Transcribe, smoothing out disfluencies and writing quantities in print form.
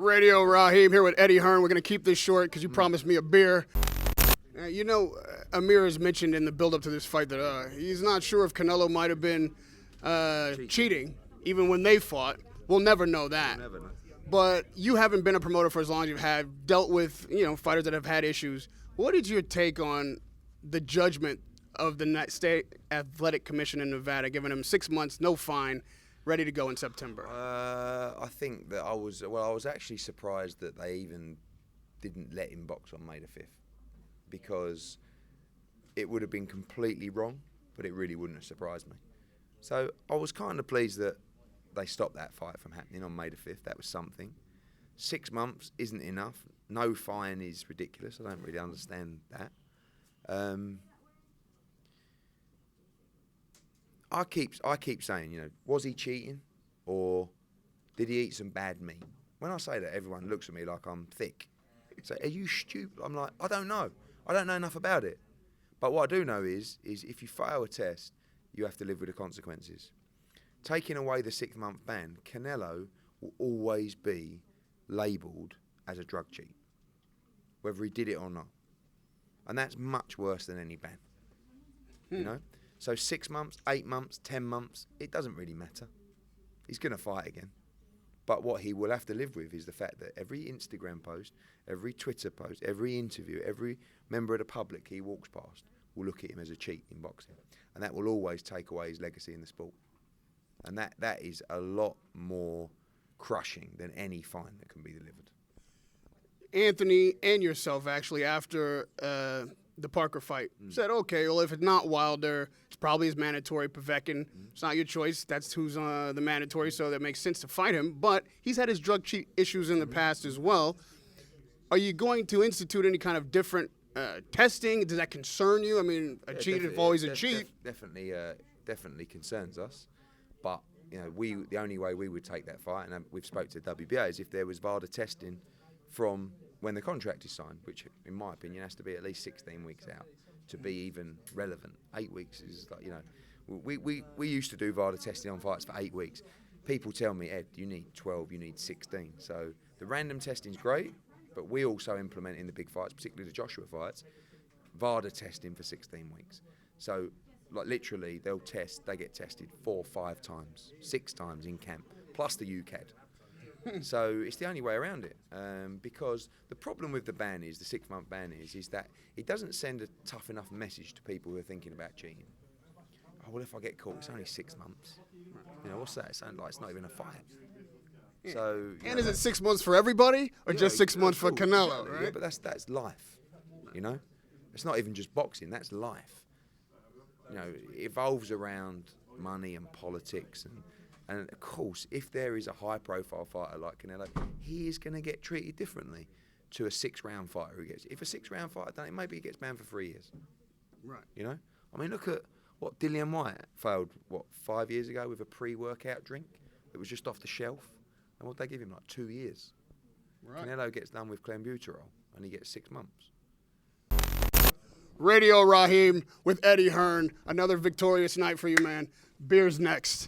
Radio Rahim here with Eddie Hearn. We're going to keep this short because you promised me a beer. Amir has mentioned in the build-up to this fight that he's not sure if Canelo might have been cheating, even when they fought. We'll never know that. We'll never know. But you haven't been a promoter for as long as you have, dealt with fighters that have had issues. What is your take on the judgment of the State Athletic Commission in Nevada, giving him 6 months, no fine, ready to go in September? I think that I was actually surprised that they even didn't let him box on May the 5th, because it would have been completely wrong, but it really wouldn't have surprised me. So I was kind of pleased that they stopped that fight from happening on May the 5th. That was something. 6 months isn't enough. No fine is ridiculous. I don't really understand that. I keep saying, was he cheating or did he eat some bad meat? When I say that, everyone looks at me like I'm thick. So, are you stupid? I'm like, I don't know. I don't know enough about it. But what I do know is if you fail a test, you have to live with the consequences. Taking away the 6-month ban, Canelo will always be labelled as a drug cheat, whether he did it or not. And that's much worse than any ban, So 6 months, 8 months, 10 months, it doesn't really matter. He's going to fight again. But what he will have to live with is the fact that every Instagram post, every Twitter post, every interview, every member of the public he walks past will look at him as a cheat in boxing. And that will always take away his legacy in the sport. And that is a lot more crushing than any fine that can be delivered. Anthony and yourself, actually, after the Parker fight, said, okay, well, if it's not Wilder, it's probably his mandatory. Povetkin, it's not your choice. That's who's the mandatory, so that makes sense to fight him. But he's had his drug cheat issues in the past as well. Are you going to institute any kind of different testing? Does that concern you? I mean, a cheat is always a cheat. Definitely concerns us. But the only way we would take that fight, and we've spoke to WBA, is if there was VADA testing from when the contract is signed, which, in my opinion, has to be at least 16 weeks out to be even relevant. 8 weeks is like, we used to do VADA testing on fights for 8 weeks. People tell me, Ed, you need 12, you need 16. So the random testing's great, but we also implement in the big fights, particularly the Joshua fights, VADA testing for 16 weeks. So, like, literally, they get tested 4 or 5 times, 6 times in camp, plus the UCAD. So it's the only way around it, because the problem with the ban is, the 6-month ban is that it doesn't send a tough enough message to people who are thinking about cheating. Oh, well, if I get caught, it's only 6 months. What's that? It sounds like it's not even a fight. Yeah. So, is it 6 months for everybody, or just 6 months for Canelo, right? Yeah, but that's life, It's not even just boxing, that's life. It evolves around money and politics and of course, if there is a high-profile fighter like Canelo, he is going to get treated differently to a 6-round fighter who gets. If a 6-round fighter done it, maybe he gets banned for 3 years. Right. I mean, look at what Dillian White failed, 5 years ago with a pre-workout drink that was just off the shelf, and what they give him, 2 years. Right. Canelo gets done with clenbuterol, and he gets 6 months. Radio Rahim with Eddie Hearn. Another victorious night for you, man. Beer's next.